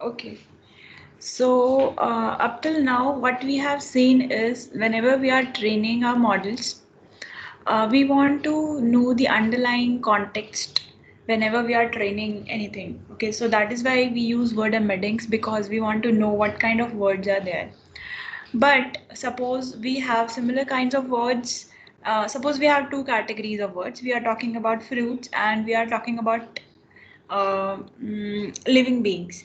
Okay. So up till now, what we have seen is whenever we are training our models, we want to know the underlying context whenever we are training anything. Okay, so that is why we use word embeddings because we want to know what kind of words are there. But suppose we have similar kinds of words. Suppose we have two categories of words. We are talking about fruits and we are talking about living beings.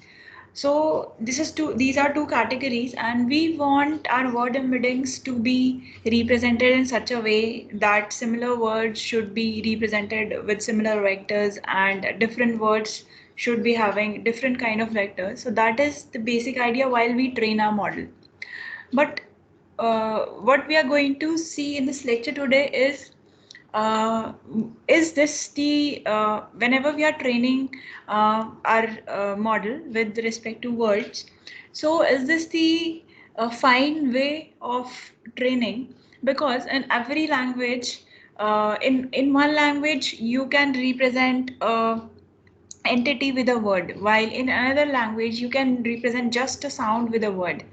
So these are two categories, and we want our word embeddings to be represented in such a way that similar words should be represented with similar vectors, and different words should be having different kind of vectors. So that is the basic idea while we train our model. But what we are going to see in this lecture today uh, is this the whenever we are training our model with respect to words, so is this the fine way of training? Because in every language, in one language you can represent a entity with a word, while in another language you can represent just a sound with a word.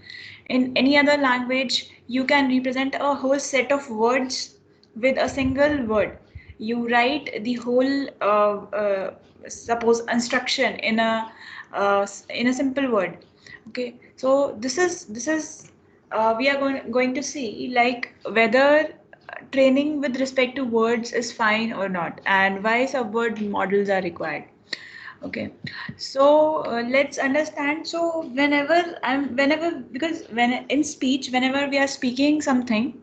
In any other language you can represent a whole set of words with a single word. You write the whole suppose instruction in a simple word. Okay, so this is we are going to see like whether training with respect to words is fine or not, and why subword models are required. Okay, so let's understand. So whenever, because when in speech, whenever we are speaking something,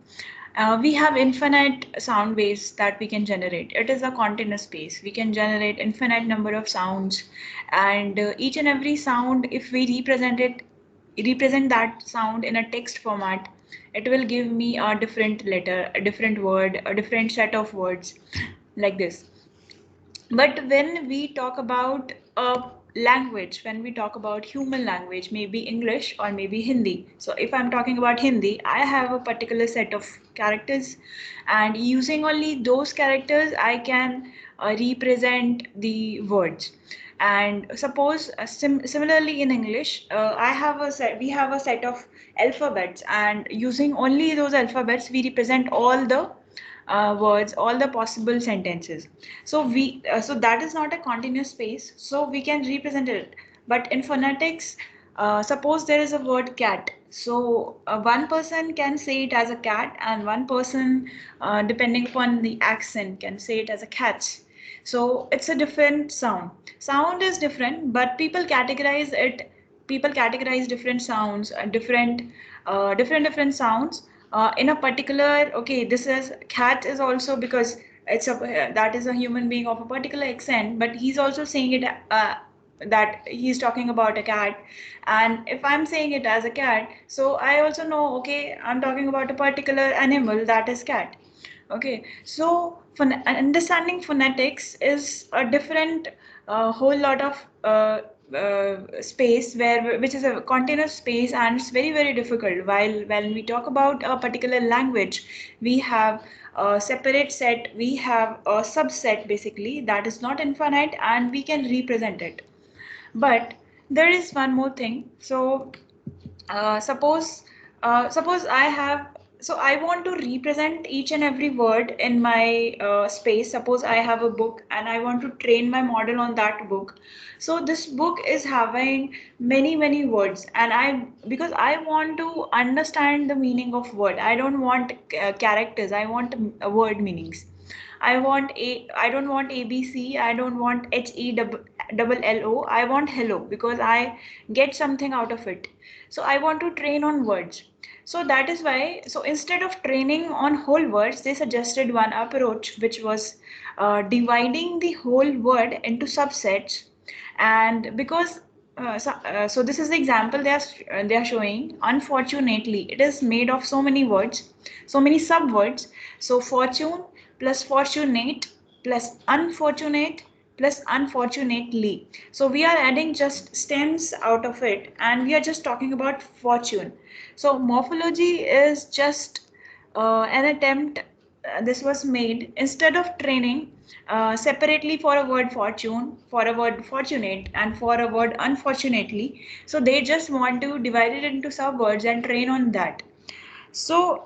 we have infinite sound waves that we can generate. It is a continuous space. We can generate infinite number of sounds, and each and every sound, if we represent that sound in a text format, it will give me a different letter, a different word, a different set of words, like this. But when we talk about a language, when we talk about human language, maybe English or maybe Hindi. So if I'm talking about Hindi, I have a particular set of characters, and using only those characters, I can represent the words. And suppose similarly in English, we have a set of alphabets, and using only those alphabets, we represent all the words, all the possible sentences. So that is not a continuous space, so we can represent it. But in phonetics, suppose there is a word cat, so one person can say it as a cat, and one person, depending upon the accent, can say it as a cat. So it's a different sound is different, but people categorize different sounds, different sounds in a particular. Okay, this is cat is also because that is a human being of a particular accent, but he's also saying it that he's talking about a cat. And if I'm saying it as a cat, so I also know, okay, I'm talking about a particular animal, that is cat. Okay, so understanding phonetics is a different whole lot of space, which is a continuous space, and it's very very difficult. While when we talk about a particular language, we have a separate set, we have a subset basically that is not infinite, and we can represent it. But there is one more thing. So suppose I have, so I want to represent each and every word in my space. Suppose I have a book and I want to train my model on that book. So this book is having many many words, and I because I want to understand the meaning of word. I don't want characters, I want word meanings. I don't want ABC, I don't want double LO. I want hello because I get something out of it. So I want to train on words. So that is why, so instead of training on whole words, they suggested one approach, which was dividing the whole word into subsets. And because so this is the example they are showing. Unfortunately, it is made of so many words, so many subwords. So fortune plus fortunate plus unfortunate plus unfortunately. So we are adding just stems out of it, and we are just talking about fortune. So morphology is just an attempt. this was made, instead of training separately for a word fortune, for a word fortunate, and for a word unfortunately. So they just want to divide it into subwords and train on that. So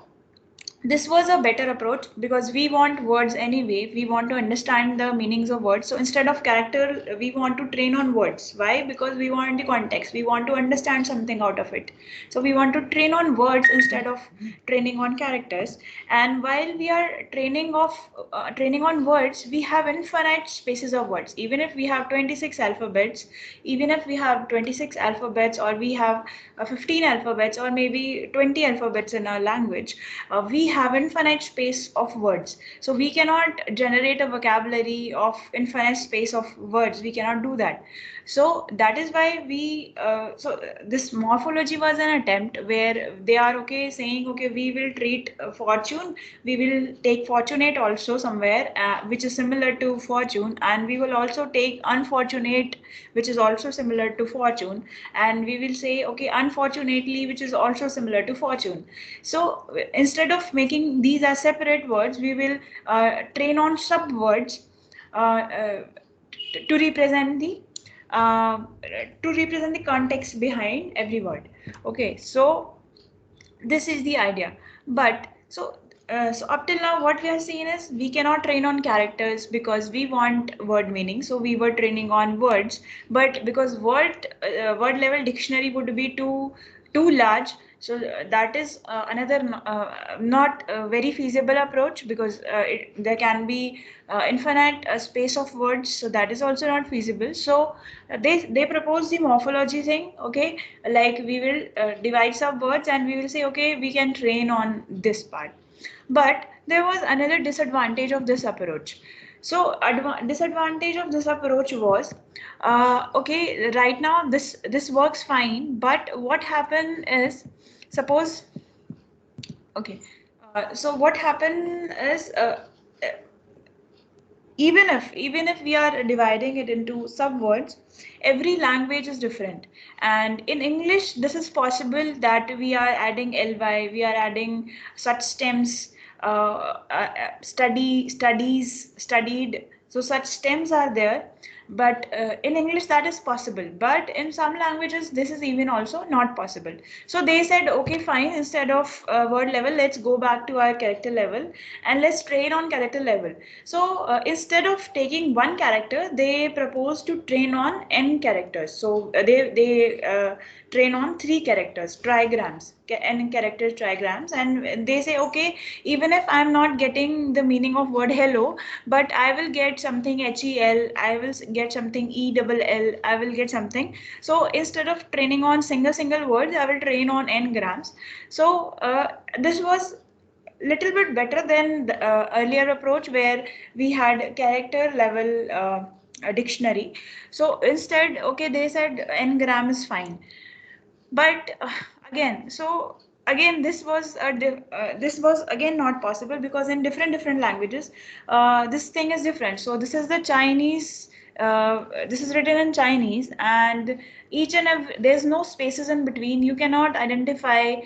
this was a better approach because we want words anyway, we want to understand the meanings of words. So instead of character, we want to train on words. Why? Because we want the context, we want to understand something out of it. So we want to train on words instead of training on characters. And while we are training on words, we have infinite spaces of words. Even if we have 26 alphabets, even if we have 26 alphabets, or we have 15 alphabets, or maybe 20 alphabets in our language, we have infinite space of words. So we cannot generate a vocabulary of infinite space of words. We cannot do that. So that is why this morphology was an attempt where they are okay saying, okay, we will treat fortune, we will take fortunate also somewhere, which is similar to fortune, and we will also take unfortunate, which is also similar to fortune, and we will say, okay, unfortunately, which is also similar to fortune. So instead of making these as separate words, we will train on subwords uh, to represent the uh, context behind every word. Okay, so this is the idea. But so up till now what we have seen is we cannot train on characters because we want word meaning, so we were training on words. But because word level dictionary would be too large, so that is another not very feasible approach, because there can be infinite space of words, so that is also not feasible. So they propose the morphology thing. Okay, like we will divide some words and we will say, okay, we can train on this part. But there was another disadvantage of this approach. So disadvantage of this approach was, okay, right now this works fine, but what happened is, suppose, okay, so what happened is, even if we are dividing it into subwords, every language is different. And in English this is possible that we are adding ly, we are adding such stems, studied, so such stems are there. But in English that is possible, but in some languages this is even also not possible. So they said, okay, fine, instead of word level, let's go back to our character level and let's train on character level. So instead of taking one character, they propose to train on n characters. So they train on three characters, trigrams, n character trigrams, and they say, okay, even if I'm not getting the meaning of word hello, but I will get something HEL, I will get something ELL, I will get something. So instead of training on single words, I will train on n grams. So this was little bit better than the earlier approach where we had character level a dictionary. So instead, okay, they said n gram is fine. But again, so again this was again not possible, because in different languages this thing is different. So this is the Chinese, this is written in Chinese, and each and every, there's no spaces in between. You cannot identify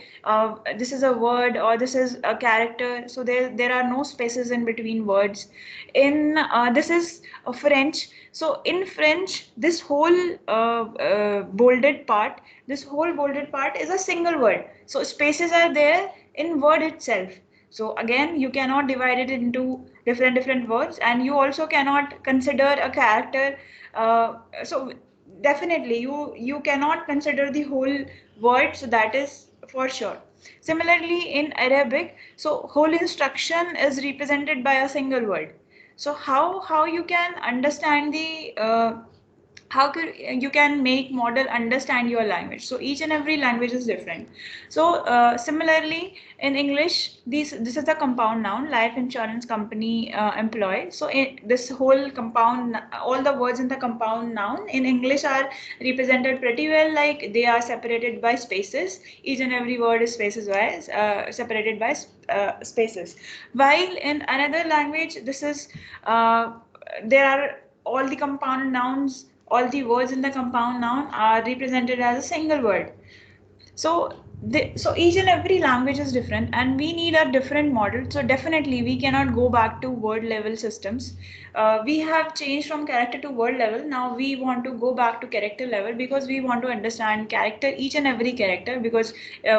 this is a word or this is a character. So there are no spaces in between words. In this is French. So in French, this whole bolded part is a single word. So spaces are there in word itself. So again, you cannot divide it into different words, and you also cannot consider a character. So definitely, you cannot consider the whole word. So that is for sure. Similarly, in Arabic, so whole instruction is represented by a single word. So how you can understand the how could you can make model understand your language? So each and every language is different. So similarly in English, this is the compound noun, life insurance company employee. So this whole compound, all the words in the compound noun in English are represented pretty well, like they are separated by spaces. Each and every word is spaces wise, separated by spaces. While in another language, this is there are all the compound nouns, all the words in the compound noun are represented as a single word. So each and every language is different, and we need a different model. So definitely we cannot go back to word level systems. We have changed from character to word level. Now we want to go back to character level because we want to understand character, each and every character, because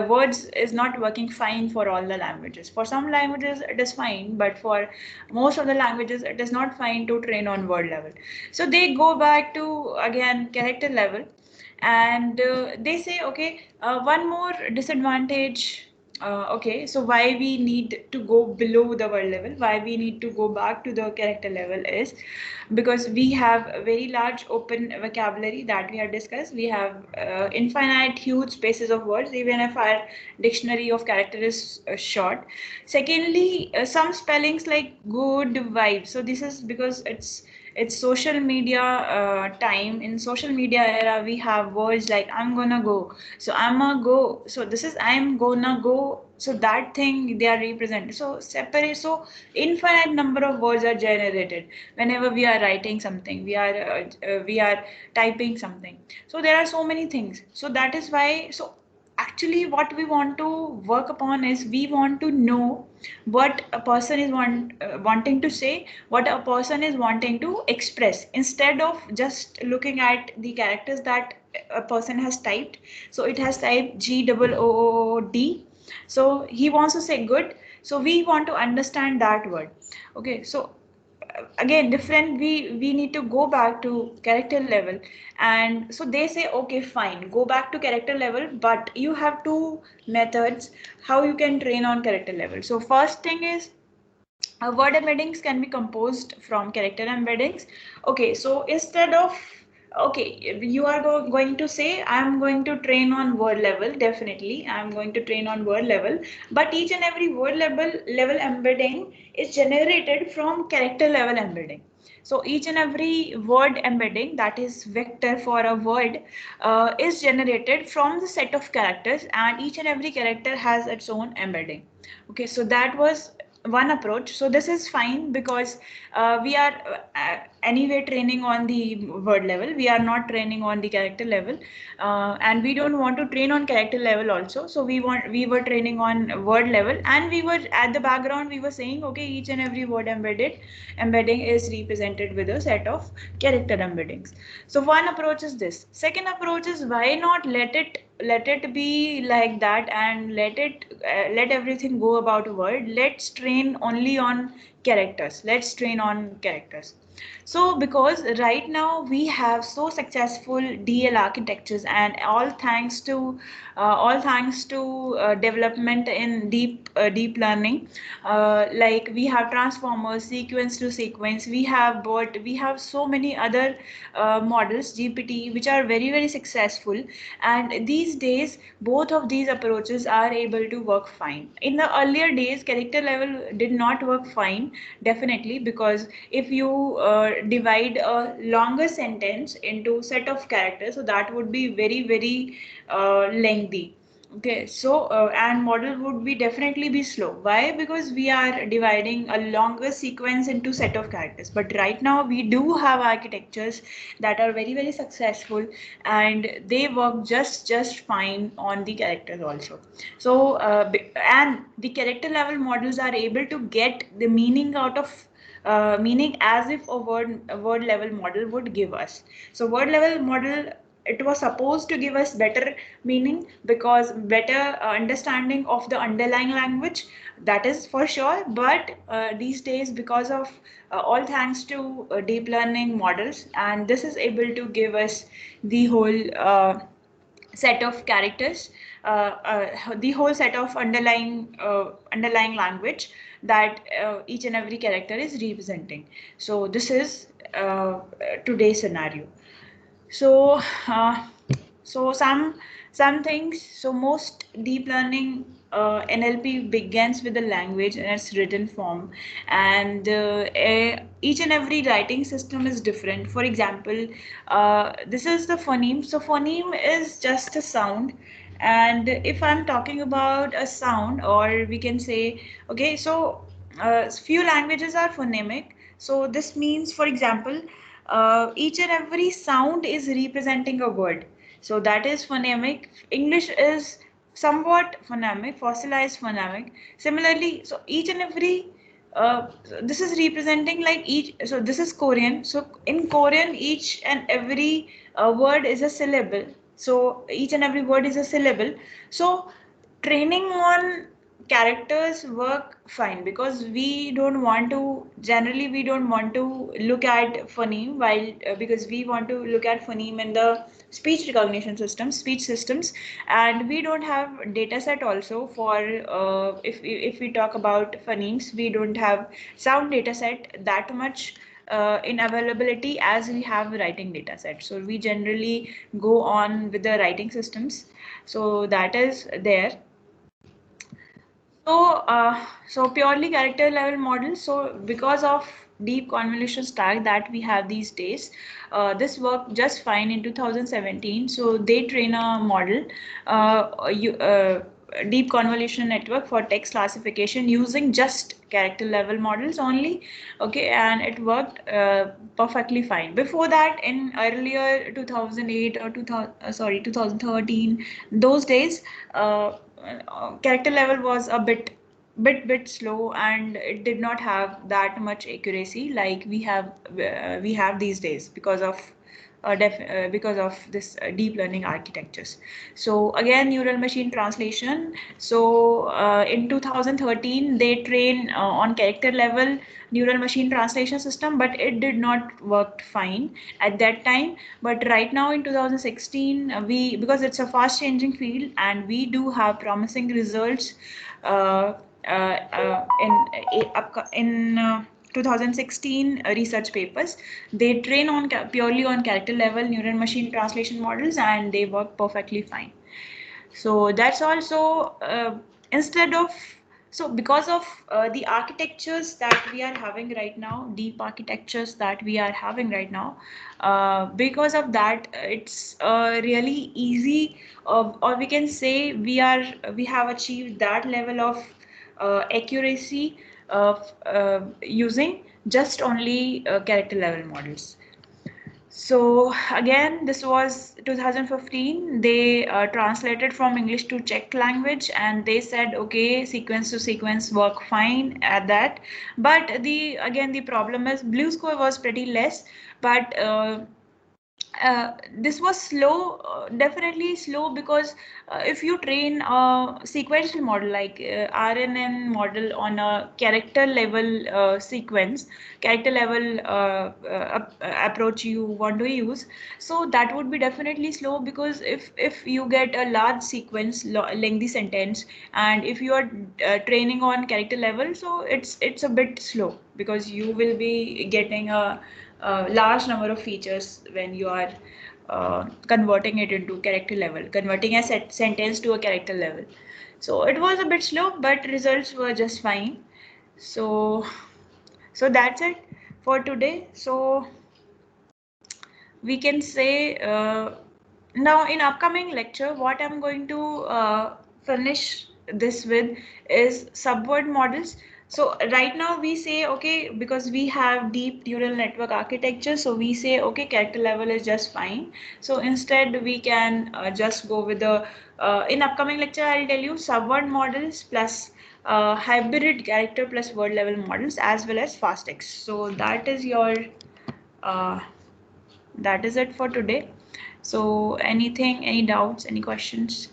words is not working fine for all the languages. For some languages it is fine, but for most of the languages it is not fine to train on word level. So they go back to again character level, and they say okay, one more disadvantage. Okay, so why we need to go below the word level, why we need to go back to the character level is because we have a very large open vocabulary that we have discussed. We have infinite huge spaces of words even if our dictionary of character is short. Secondly, some spellings like good vibe. So this is because it's social media time. In social media era we have words like I'm gonna go, so I'm a go, so this is I'm gonna go, so that thing they are represented. So separate, so infinite number of words are generated whenever we are writing something, we are typing something. So there are so many things. So that is why, so actually what we want to work upon is we want to know what a person is wanting to say, what a person is wanting to express, instead of just looking at the characters that a person has typed. So it has typed GOOD, so he wants to say good, so we want to understand that word. Okay, so again different, we need to go back to character level. And so they say okay fine, go back to character level, but you have two methods how you can train on character level. So first thing is word embeddings can be composed from character embeddings. Okay, so instead of, okay, you are going to say I'm going to train on word level, definitely I'm going to train on word level, but each and every word level embedding is generated from character level embedding. So each and every word embedding, that is vector for a word, is generated from the set of characters, and each and every character has its own embedding. Okay, so that was one approach. So this is fine because we are anyway training on the word level, we are not training on the character level, and we don't want to train on character level also. So we were training on word level, and we were at the background we were saying okay, each and every word embedding is represented with a set of character embeddings. So one approach is this. Second approach is why not let it be like that, and let everything go about a word. Let's train only on characters. Let's train on characters. So because right now we have so successful DL architectures, and all thanks to development in deep learning, like we have transformers, sequence to sequence, we have so many other models GPT which are very very successful. And these days both of these approaches are able to work fine. In the earlier days character level did not work fine, definitely, because if you divide a longer sentence into set of characters, so that would be very very lengthy. Okay, so and model would be definitely be slow. Why? Because we are dividing a longer sequence into set of characters. But right now we do have architectures that are very very successful, and they work just fine on the characters also. So and the character level models are able to get the meaning out of meaning as if a word level model would give us. So word level model, it was supposed to give us better meaning, because better understanding of the underlying language, that is for sure. But these days because of all thanks to deep learning models, and this is able to give us the whole set of characters, the whole set of underlying language that each and every character is representing. So this is today's scenario. So some things. So most deep learning NLP begins with the language in its written form, and each and every writing system is different. For example, this is the phoneme. So phoneme is just a sound, and if I'm talking about a sound, or we can say, okay, so few languages are phonemic. So this means, for example, each and every sound is representing a word. So that is phonemic. English is somewhat phonemic, fossilized phonemic. Similarly, so each and every this is representing like each, so this is Korean. So in Korean, each and every word is a syllable. So each and every word is a syllable. So training on characters work fine, because we don't want to, generally we don't want to look at phoneme, while because we want to look at phoneme in the speech recognition systems, speech systems, and we don't have data set also for if we talk about phonemes, we don't have sound data set that much in availability as we have writing data set. So we generally go on with the writing systems, so that is there. So purely character level models. So because of deep convolution stack that we have these days, this worked just fine in 2017. So they train a model, deep convolution network for text classification using just character level models only. Okay, and it worked perfectly fine. Before that, in earlier 2008 or 2013, those days. Character level was a bit slow, and it did not have that much accuracy like we have these days, because of this deep learning architectures. So again, neural machine translation. So in 2013 they train on character level neural machine translation system, but it did not work fine at that time. But right now in 2016, we, because it's a fast changing field and we do have promising results uh, in 2016 research papers. They train on purely on character level neural machine translation models, and they work perfectly fine. So that's also instead of, so because of the architectures that we are having right now, deep architectures that we are having right now, because of that, it's really easy, or we can say we have achieved that level of accuracy of using just only character level models. So again, this was 2015. They translated from English to Czech language, and they said, okay, sequence to sequence work fine at that. But the problem is blue score was pretty less, but this was slow, definitely slow, because if you train a sequential model like RNN model on a character level character level approach you want to use, so that would be definitely slow, because if you get a large sequence, lengthy sentence, and if you are training on character level, so it's a bit slow, because you will be getting a large number of features when you are converting it into character level, converting a sentence to a character level. So it was a bit slow, but results were just fine. So that's it for today. So we can say now in upcoming lecture, what I'm going to finish this with is subword models. So right now we say, okay, because we have deep neural network architecture, so we say, okay, character level is just fine. So instead we can just go with the in upcoming lecture I'll tell you subword models plus hybrid character plus word level models, as well as fast text. So uh, that is it for today. So anything, any doubts, any questions?